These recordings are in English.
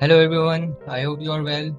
Hello everyone, I hope you are well.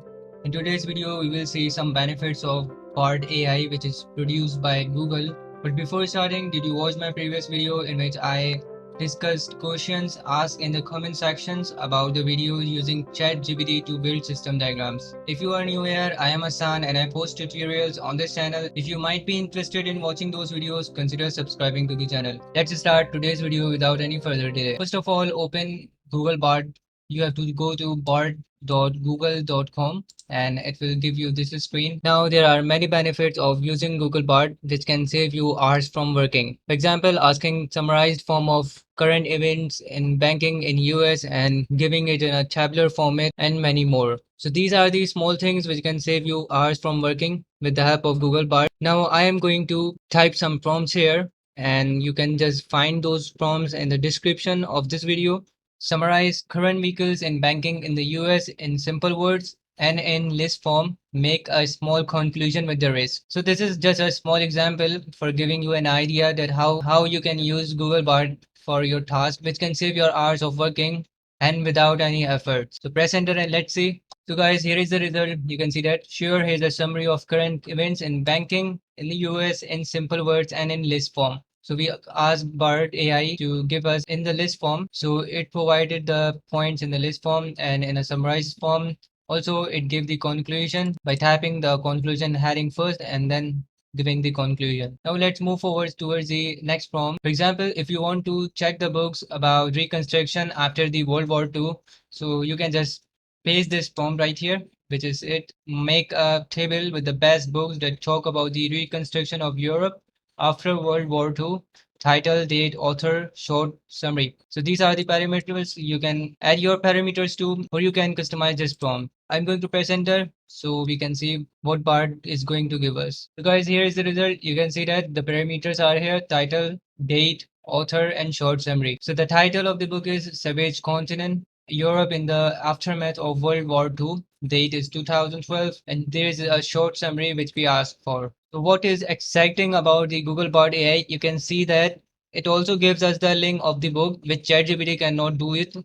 In today's video, we will see some benefits of Bard AI, which is produced by Google. But before starting, did you watch my previous video in which I discussed questions asked in the comment sections about the video using ChatGPT to build system diagrams? If you are new here, I am Hassan and I post tutorials on this channel. If you might be interested in watching those videos, consider subscribing to the channel. Let's start today's video without any further delay. First of all, open Google Bard. You have to go to bard.google.com and it will give you this screen. Now there are many benefits of using Google Bard which can save you hours from working. For example, asking summarized form of current events in banking in US and giving it in a tabular format and many more. So these are the small things which can save you hours from working with the help of Google Bard. Now I am going to type some prompts here and you can just find those prompts in the description of this video. Summarize current vehicles in banking in the US in simple words and in list form. Make a small conclusion with the rest. So this is just a small example for giving you an idea that how you can use Google Bard for your task, which can save your hours of working and without any effort. So press enter and let's see. So guys, here is the result. You can see that. Sure, here's a summary of current events in banking in the US in simple words and in list form. So we asked Bard AI to give us in the list form. So it provided the points in the list form and in a summarized form. Also, it gave the conclusion by typing the conclusion heading first and then giving the conclusion. Now let's move forward towards the next prompt. For example, if you want to check the books about reconstruction after the World War II, so you can just paste this prompt right here, which is it. Make a table with the best books that talk about the reconstruction of Europe after World War II. Title, date, author, short summary. So these are the parameters. You can add your parameters to, or you can customize this prompt. I'm going to press enter so we can see what Bard is going to give us. So guys, here is the result. You can see that the parameters are here: title, date, author, and short summary. So the title of the book is Savage Continent, Europe in the Aftermath of World War II. Date is 2012, and there is a short summary which we asked for. So what is exciting about the Google Bard AI, you can see that it also gives us the link of the book, which ChatGPT cannot do it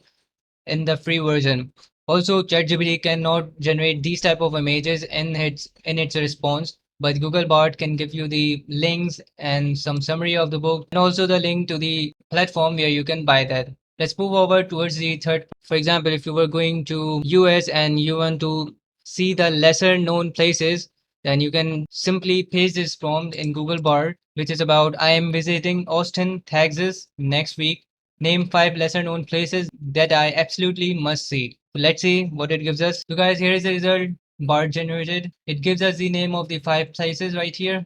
in the free version. Also, ChatGPT cannot generate these type of images in its response, but Google Bard can give you the links and some summary of the book, and also the link to the platform where you can buy that. Let's move over towards the third. For example, if you were going to US and you want to see the lesser known places, then you can simply paste this prompt in Google Bard, which is about I am visiting Austin, Texas next week. Name 5 lesser known places that I absolutely must see. So let's see what it gives us. So guys, here is the result Bard generated. It gives us the name of the 5 places right here.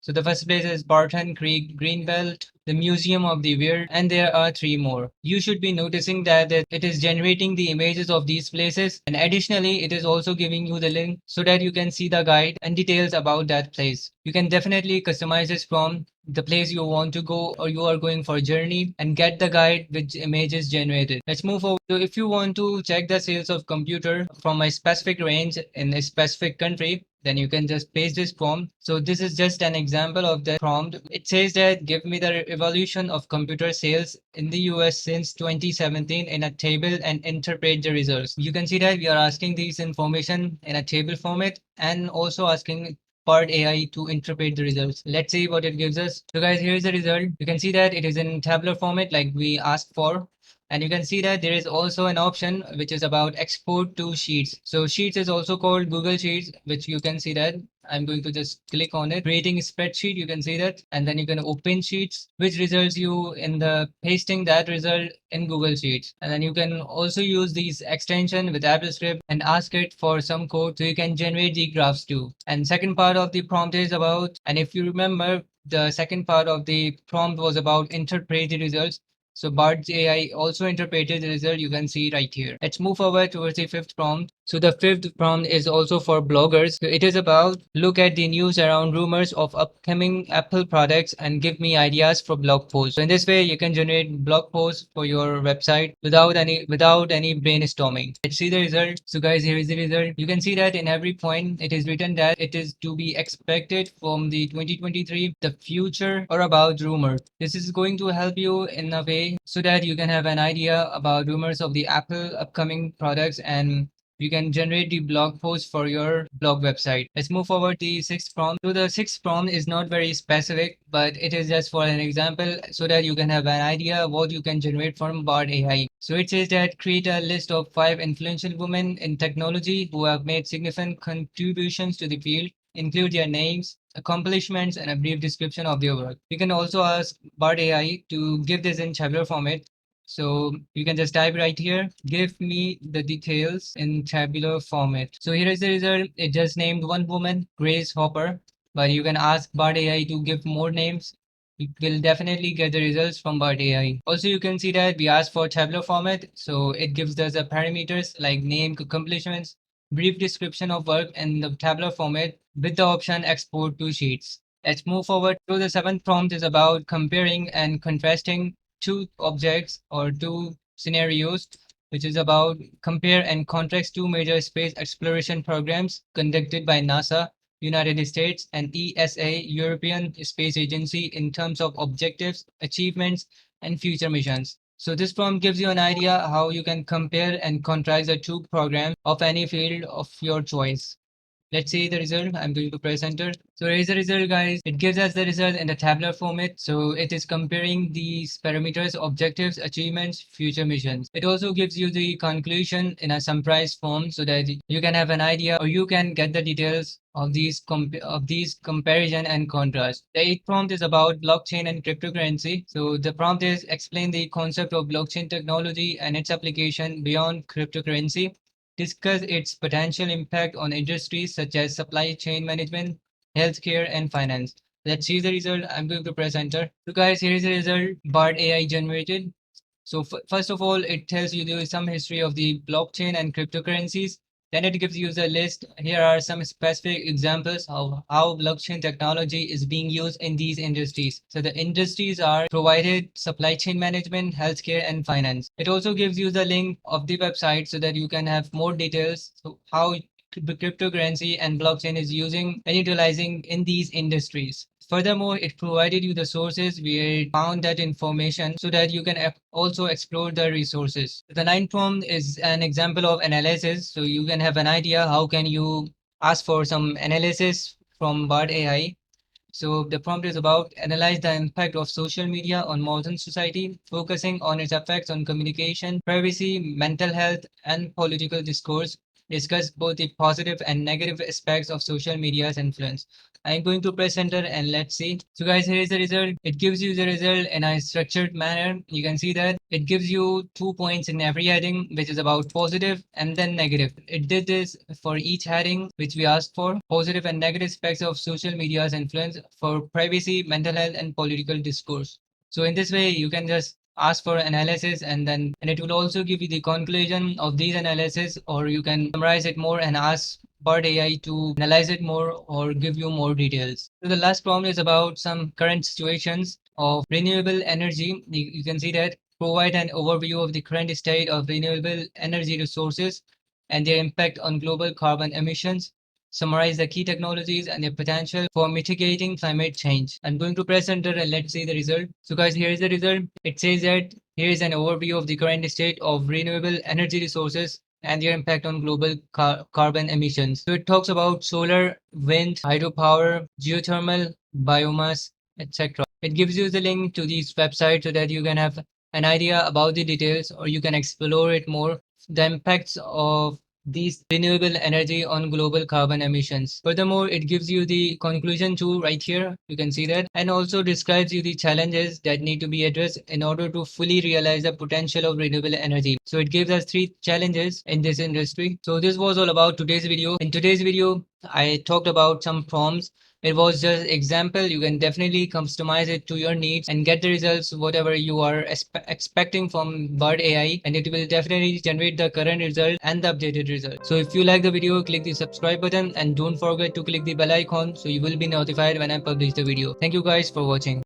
So the first place is Barton Creek Greenbelt, the Museum of the Weird, and there are 3 more. You should be noticing that it is generating the images of these places, and additionally it is also giving you the link so that you can see the guide and details about that place. You can definitely customize this from the place you want to go or you are going for a journey and get the guide with images generated. Let's move forward. So if you want to check the sales of computer from a specific range in a specific country, then you can just paste this prompt. So this is just an example of the prompt. It says that give me the evolution of computer sales in the US since 2017 in a table and interpret the results. You can see that we are asking these information in a table format and also asking Bard AI to interpret the results. Let's see what it gives us. So guys, here is the result. You can see that it is in tabular format like we asked for. And you can see that there is also an option which is about export to Sheets. So Sheets is also called Google Sheets, which you can see that. I'm going to just click on it. Creating a spreadsheet, you can see that. And then you can open Sheets, which results you in the pasting that result in Google Sheets. And then you can also use these extension with AppleScript and ask it for some code so you can generate the graphs too. And second part of the prompt is about, and if you remember, the second part of the prompt was about interpret the results. So Bard's AI also interpreted the result you can see right here. Let's move forward towards the fifth prompt. So the fifth prompt is also for bloggers. So it is about look at the news around rumors of upcoming Apple products and give me ideas for blog posts. So in this way, you can generate blog posts for your website without any brainstorming. Let's see the result. So guys, here is the result. You can see that in every point it is written that it is to be expected from the 2023, the future, or about rumor. This is going to help you in a way so that you can have an idea about rumors of the Apple upcoming products, and you can generate the blog post for your blog website. Let's move forward to the sixth prompt. So the sixth prompt is not very specific, but it is just for an example so that you can have an idea what you can generate from Bard AI. So it says that create a list of 5 influential women in technology who have made significant contributions to the field. Include their names, accomplishments, and a brief description of their work. You can also ask Bard AI to give this in tabular format, so you can just type right here, give me the details in tabular format. So here is the result. It just named one woman, Grace Hopper, but you can ask Bard AI to give more names. You will definitely get the results from Bard AI. Also, you can see that we asked for tabular format, so it gives us the parameters like name, accomplishments, brief description of work, and the tabular format with the option export to sheets. Let's move forward. So the seventh prompt is about comparing and contrasting two objects or two scenarios, which is about compare and contrast two major space exploration programs conducted by NASA, United States, and ESA, European Space Agency, in terms of objectives, achievements, and future missions. So this prompt gives you an idea how you can compare and contrast the two programs of any field of your choice. Let's see the result. I'm going to press enter. So here is the result, guys. It gives us the result in the tabular format. So it is comparing these parameters, objectives, achievements, future missions. It also gives you the conclusion in a summarized form so that you can have an idea or you can get the details of these comparison and contrast. The eighth prompt is about blockchain and cryptocurrency. So the prompt is explain the concept of blockchain technology and its application beyond cryptocurrency, discuss its potential impact on industries such as supply chain management, healthcare, and finance. Let's see the result. I'm going to press enter. So guys, here is the result Bard AI generated. So first of all, it tells you there is some history of the blockchain and cryptocurrencies. Then it gives you the list. Here are some specific examples of how blockchain technology is being used in these industries. So the industries are provided supply chain management, healthcare, and finance. It also gives you the link of the website so that you can have more details. So how cryptocurrency and blockchain is using and utilizing in these industries. Furthermore, it provided you the sources where it found that information so that you can also explore the resources. The ninth prompt is an example of analysis. So you can have an idea how can you ask for some analysis from Bard AI. So the prompt is about analyze the impact of social media on modern society, focusing on its effects on communication, privacy, mental health, and political discourse. Discuss both the positive and negative aspects of social media's influence. I'm going to press enter and let's see. So guys, here is the result. It gives you the result in a structured manner. You can see that it gives you 2 points in every heading, which is about positive and then negative. It did this for each heading, which we asked for positive and negative aspects of social media's influence for privacy, mental health, and political discourse. So in this way, you can just ask for analysis and it will also give you the conclusion of these analysis, or you can summarize it more and ask Bard AI to analyze it more or give you more details. So the last prompt is about some current situations of renewable energy. You can see that provide an overview of the current state of renewable energy resources and their impact on global carbon emissions. Summarize the key technologies and their potential for mitigating climate change. I'm going to press enter and let's see the result. So guys, here is the result. It says that here is an overview of the current state of renewable energy resources and their impact on global carbon emissions. So it talks about solar, wind, hydropower, geothermal, biomass, etc. It gives you the link to these websites so that you can have an idea about the details or you can explore it more, the impacts of these renewable energy on global carbon emissions. Furthermore, it gives you the conclusion too right here. You can see that, and also describes you the challenges that need to be addressed in order to fully realize the potential of renewable energy. So it gives us 3 challenges in this industry. So this was all about today's video. In today's video, I talked about some prompts It was just example. You can definitely customize it to your needs and get the results whatever you are expecting from Bard AI, and it will definitely generate the current result and the updated result. So if you like the video, click the subscribe button and don't forget to click the bell icon so you will be notified when I publish the video. Thank you guys for watching.